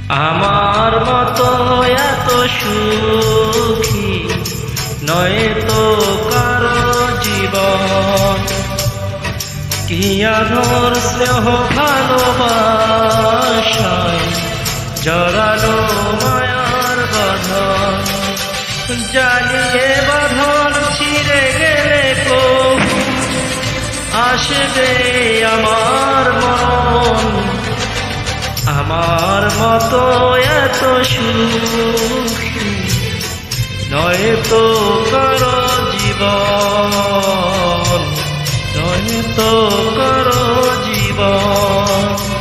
আমার মতো এত সুখী নয় তো কারো জীবন, কি আদর স্নেহ ভালোবাসায় জড়ানো মায়ার বাঁধন। জানিয়ে বাঁধন ছিঁড়ে গেলে কবু আসবে আমার মন। আমার মতো এত সুখী নয় তো কারো জীবন, নয় তো কারো জীবন।